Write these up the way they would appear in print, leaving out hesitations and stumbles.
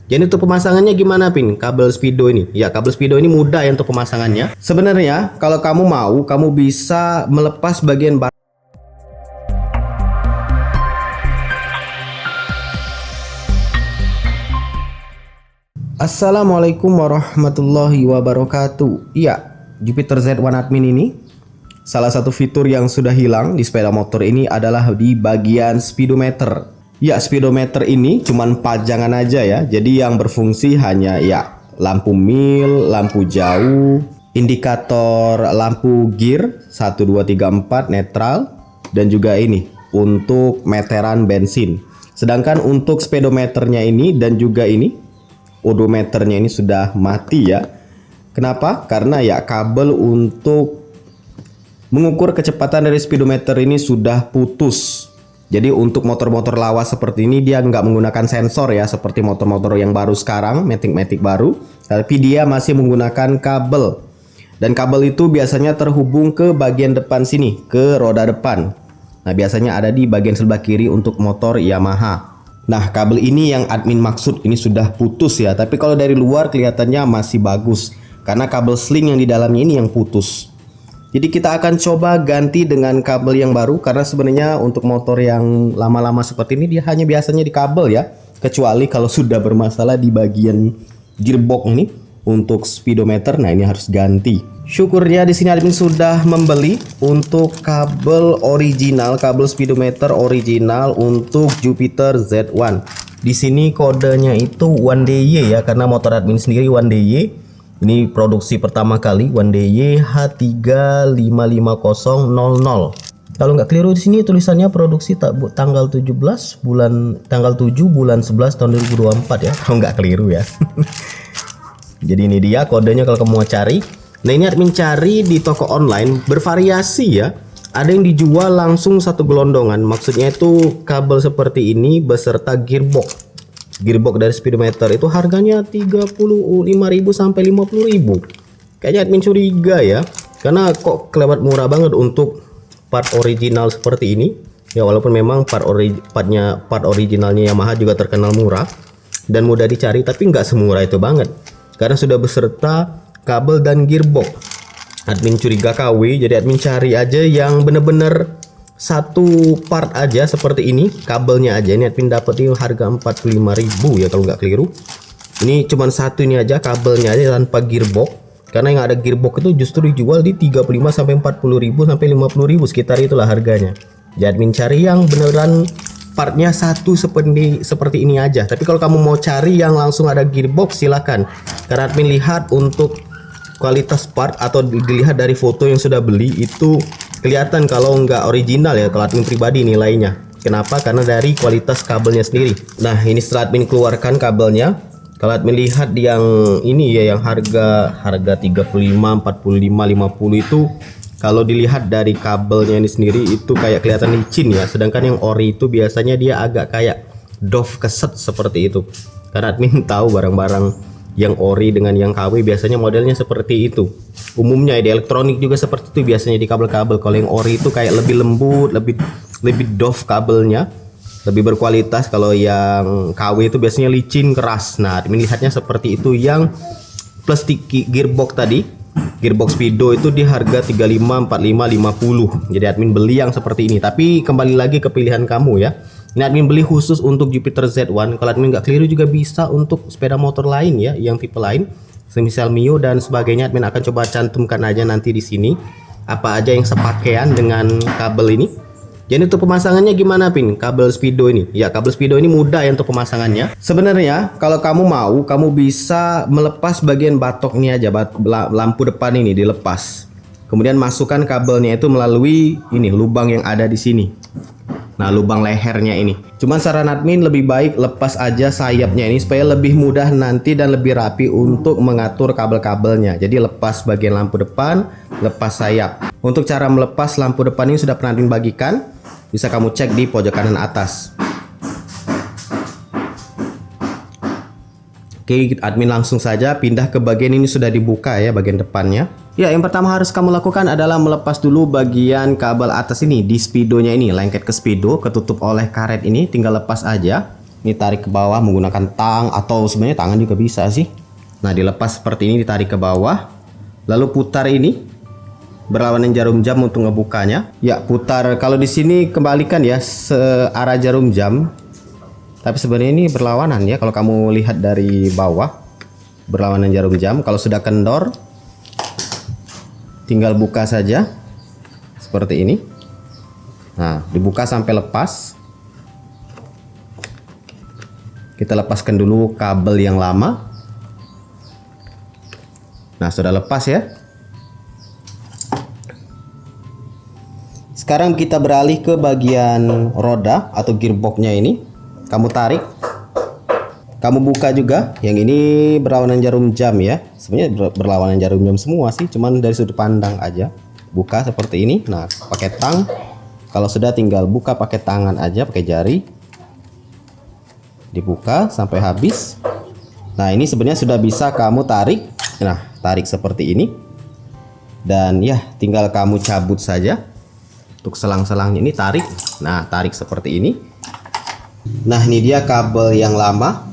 Jadi untuk pemasangannya gimana Pin? Kabel speedo ini. Ya, kabel speedo ini mudah ya untuk pemasangannya. Sebenarnya kalau kamu mau, kamu bisa melepas bagian Assalamualaikum warahmatullahi wabarakatuh. Iya, Jupiter Z1 Admin ini salah satu fitur yang sudah hilang di sepeda motor ini adalah di bagian speedometer. Ya, speedometer ini cuman pajangan aja ya. Jadi yang berfungsi hanya ya lampu mil, lampu jauh, indikator lampu gear 1 2 3 4 netral, dan juga ini untuk meteran bensin. Sedangkan untuk speedometernya ini dan juga ini odometernya ini sudah mati ya. Kenapa? Karena ya kabel untuk mengukur kecepatan dari speedometer ini sudah putus. Jadi untuk motor-motor lawas seperti ini dia nggak menggunakan sensor ya, seperti motor-motor yang baru sekarang, Matic baru, tapi dia masih menggunakan kabel. Dan kabel itu biasanya terhubung ke bagian depan sini, ke roda depan. Nah, biasanya ada di bagian sebelah kiri untuk motor Yamaha. Nah, kabel ini yang admin maksud ini sudah putus ya, tapi kalau dari luar kelihatannya masih bagus karena kabel sling yang di dalamnya ini yang putus. Jadi kita akan coba ganti dengan kabel yang baru, karena sebenarnya untuk motor yang lama-lama seperti ini dia hanya biasanya di kabel ya, kecuali kalau sudah bermasalah di bagian gearbox ini untuk speedometer. Nah, ini harus ganti. Syukurnya di sini admin sudah membeli untuk kabel original, kabel speedometer original untuk Jupiter Z1. Di sini kodenya itu 1DY ya, karena motor admin sendiri 1DY. Ini produksi pertama kali 1DY H355000. Kalau nggak keliru di sini tulisannya produksi tanggal 7 bulan 11 tahun 2024 ya. Kalau nggak keliru ya. Jadi ini dia kodenya kalau kamu mau cari. Nah, ini admin cari di toko online bervariasi ya. Ada yang dijual langsung satu gelondongan. Maksudnya itu kabel seperti ini beserta gearbox. Gearbox dari speedometer itu harganya 35.000 sampai 50.000. Kayaknya admin curiga ya, karena kok kelewat murah banget untuk part original seperti ini. Ya, walaupun memang part originalnya Yamaha juga terkenal murah dan mudah dicari, tapi nggak semurah itu banget. Karena sudah beserta kabel dan gearbox. Admin curiga KW, jadi admin cari aja yang bener-bener satu part aja seperti ini, kabelnya aja. Ini admin dapat di harga 45.000 ya kalau nggak keliru. Ini cuman satu ini aja, kabelnya aja tanpa gearbox. Karena yang ada gearbox itu justru dijual di 35 sampai 40.000 sampai 50.000, sekitar itulah harganya. Jadi admin cari yang beneran partnya satu seperti ini aja. Tapi kalau kamu mau cari yang langsung ada gearbox silakan. Karena admin lihat untuk kualitas part atau dilihat dari foto yang sudah beli itu kelihatan kalau nggak original ya, kalau admin pribadi nilainya. Kenapa? Karena dari kualitas kabelnya sendiri. Nah, ini setelah admin keluarkan kabelnya, kalau admin lihat yang ini ya, yang harga 35, 45, 50 itu kalau dilihat dari kabelnya ini sendiri itu kayak kelihatan licin ya. Sedangkan yang ori itu biasanya dia agak kayak doff keset seperti itu. Karena admin tahu barang-barang yang ori dengan yang KW biasanya modelnya seperti itu. Umumnya di elektronik juga seperti itu biasanya di kabel-kabel. Kalau yang ori itu kayak lebih lembut, lebih doff kabelnya, lebih berkualitas. Kalau yang KW itu biasanya licin, keras. Nah, admin lihatnya seperti itu. Yang plastik gearbox tadi, gearbox speedo itu di harga 35, 45, 50. Jadi admin beli yang seperti ini. Tapi kembali lagi ke pilihan kamu ya. Ini admin beli khusus untuk Jupiter Z1. Kalau admin nggak keliru juga bisa untuk sepeda motor lain ya, yang tipe lain, semisal Mio dan sebagainya. Admin akan coba cantumkan aja nanti di sini apa aja yang sepakaian dengan kabel ini. Jadi untuk pemasangannya gimana Pin? Kabel speedo ini. Ya, kabel speedo ini mudah ya untuk pemasangannya. Sebenarnya kalau kamu mau, kamu bisa melepas bagian batok ini aja, lampu depan ini dilepas. Kemudian masukkan kabelnya itu melalui ini lubang yang ada di sini. Nah, lubang lehernya ini. Cuman saran admin lebih baik lepas aja sayapnya ini supaya lebih mudah nanti dan lebih rapi untuk mengatur kabel-kabelnya. Jadi lepas bagian lampu depan, lepas sayap. Untuk cara melepas lampu depan ini sudah pernah admin bagikan. Bisa kamu cek di pojok kanan atas. Oke, admin langsung saja pindah ke bagian ini, sudah dibuka ya bagian depannya. Ya, yang pertama harus kamu lakukan adalah melepas dulu bagian kabel atas ini di speedonya ini, lengket ke speedo, ketutup oleh karet ini, tinggal lepas aja. Ini tarik ke bawah menggunakan tang atau sebenarnya tangan juga bisa sih. Nah, dilepas seperti ini, ditarik ke bawah. Lalu putar ini berlawanan jarum jam untuk ngebukanya. Ya, putar. Kalau di sini kembalikan ya searah jarum jam. Tapi sebenarnya ini berlawanan ya kalau kamu lihat dari bawah. Berlawanan jarum jam. Kalau sudah kendor tinggal buka saja seperti ini. Nah, dibuka sampai lepas. Kita lepaskan dulu kabel yang lama. Nah, sudah lepas ya. Sekarang kita beralih ke bagian roda atau gearboxnya ini. Kamu tarik. Kamu buka juga. Yang ini berlawanan jarum jam ya. Sebenarnya berlawanan jarum jam semua sih, cuman dari sudut pandang aja. Buka seperti ini. Nah, pakai tang. Kalau sudah tinggal buka pakai tangan aja, pakai jari. Dibuka sampai habis. Nah, ini sebenarnya sudah bisa kamu tarik. Nah, tarik seperti ini. Dan ya, tinggal kamu cabut saja. Untuk selang-selangnya ini tarik. Nah, tarik seperti ini. Nah, ini dia kabel yang lama.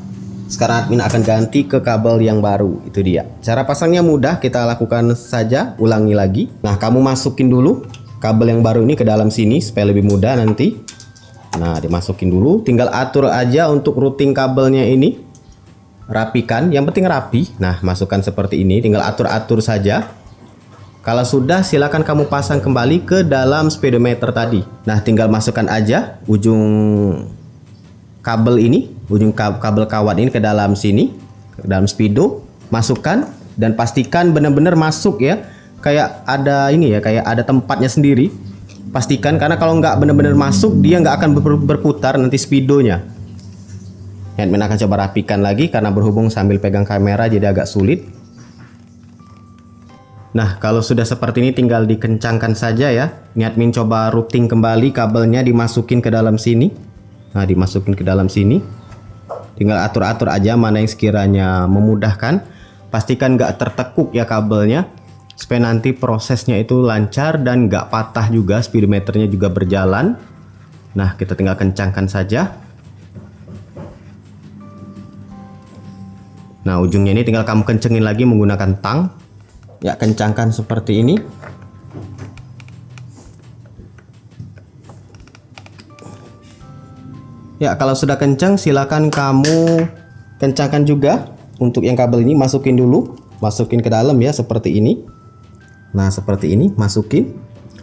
Sekarang admin akan ganti ke kabel yang baru. Itu dia. Cara pasangnya mudah, kita lakukan saja, ulangi lagi. Nah, kamu masukin dulu kabel yang baru ini ke dalam sini supaya lebih mudah nanti. Nah, dimasukin dulu, tinggal atur aja untuk routing kabelnya ini. Rapikan, yang penting rapi. Nah, masukkan seperti ini, tinggal atur-atur saja. Kalau sudah, silakan kamu pasang kembali ke dalam speedometer tadi. Nah, tinggal masukkan aja ujung kabel ini, ujung kabel kawat ini ke dalam sini, ke dalam speedo. Masukkan dan pastikan benar-benar masuk ya. Kayak ada ini ya, kayak ada tempatnya sendiri. Pastikan, karena kalau nggak benar-benar masuk, dia nggak akan berputar nanti speedonya. Admin akan coba rapikan lagi karena berhubung sambil pegang kamera jadi agak sulit. Nah, kalau sudah seperti ini tinggal dikencangkan saja ya. Ini admin coba routing kembali kabelnya, dimasukin ke dalam sini. Nah, dimasukin ke dalam sini. Tinggal atur-atur aja mana yang sekiranya memudahkan. Pastikan nggak tertekuk ya kabelnya, supaya nanti prosesnya itu lancar dan nggak patah juga, speedometernya juga berjalan. Nah, kita tinggal kencangkan saja. Nah, ujungnya ini tinggal kamu kencengin lagi menggunakan tang. Ya, kencangkan seperti ini. Ya, kalau sudah kencang silakan kamu kencangkan juga. Untuk yang kabel ini masukin dulu, masukin ke dalam ya seperti ini. Nah, seperti ini, masukin.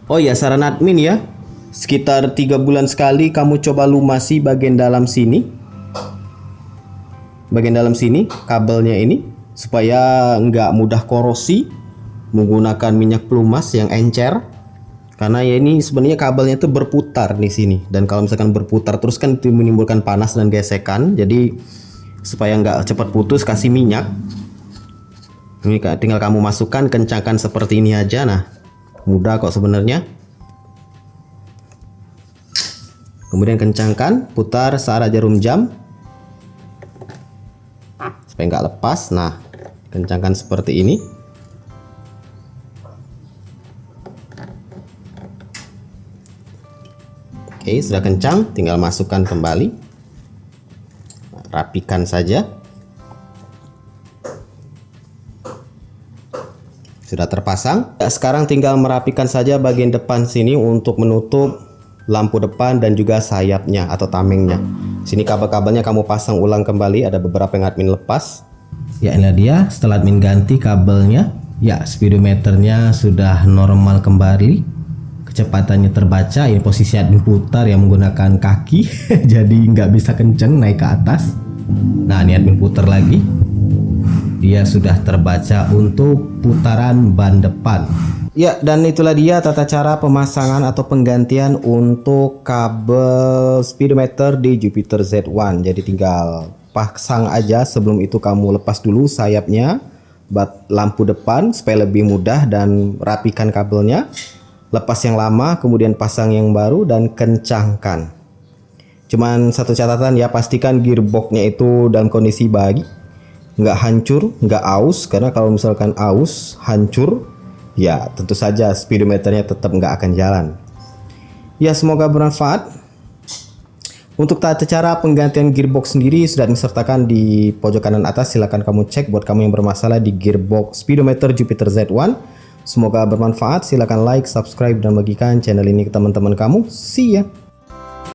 Oh ya, saran admin ya, sekitar 3 bulan sekali kamu coba lumasi bagian dalam sini. Bagian dalam sini, kabelnya ini. Supaya nggak mudah korosi. Menggunakan minyak pelumas yang encer. Karena ya ini sebenarnya kabelnya itu berputar di sini. Dan kalau misalkan berputar terus kan itu menimbulkan panas dan gesekan. Jadi supaya nggak cepat putus, kasih minyak. Ini tinggal kamu masukkan, kencangkan seperti ini aja. Nah, mudah kok sebenarnya. Kemudian kencangkan, putar searah jarum jam supaya nggak lepas. Nah, kencangkan seperti ini. Oke, sudah kencang, tinggal masukkan kembali. Rapikan saja. Sudah terpasang. Sekarang tinggal merapikan saja bagian depan sini untuk menutup lampu depan dan juga sayapnya atau tamengnya. Sini kabel-kabelnya kamu pasang ulang kembali, ada beberapa yang admin lepas. Ya, ini dia setelah admin ganti kabelnya. Ya, speedometernya sudah normal kembali. Kecepatannya terbaca. Ini posisi admin putar yang menggunakan kaki. Jadi nggak bisa kenceng naik ke atas. Nah, ini admin putar lagi. Dia sudah terbaca untuk putaran ban depan. Ya, dan itulah dia tata cara pemasangan atau penggantian untuk kabel speedometer di Jupiter Z1. Jadi tinggal pasang aja, sebelum itu kamu lepas dulu sayapnya, lampu depan supaya lebih mudah, dan rapikan kabelnya. Lepas yang lama, kemudian pasang yang baru dan kencangkan. Cuman satu catatan ya, pastikan gearboxnya itu dalam kondisi baik. Nggak hancur, nggak aus, karena kalau misalkan aus, hancur, ya tentu saja speedometernya tetap nggak akan jalan. Ya, semoga bermanfaat. Untuk tata cara penggantian gearbox sendiri sudah disertakan di pojok kanan atas, silahkan kamu cek buat kamu yang bermasalah di gearbox speedometer Jupiter Z1. Semoga bermanfaat, silahkan like, subscribe, dan bagikan channel ini ke teman-teman kamu. See ya!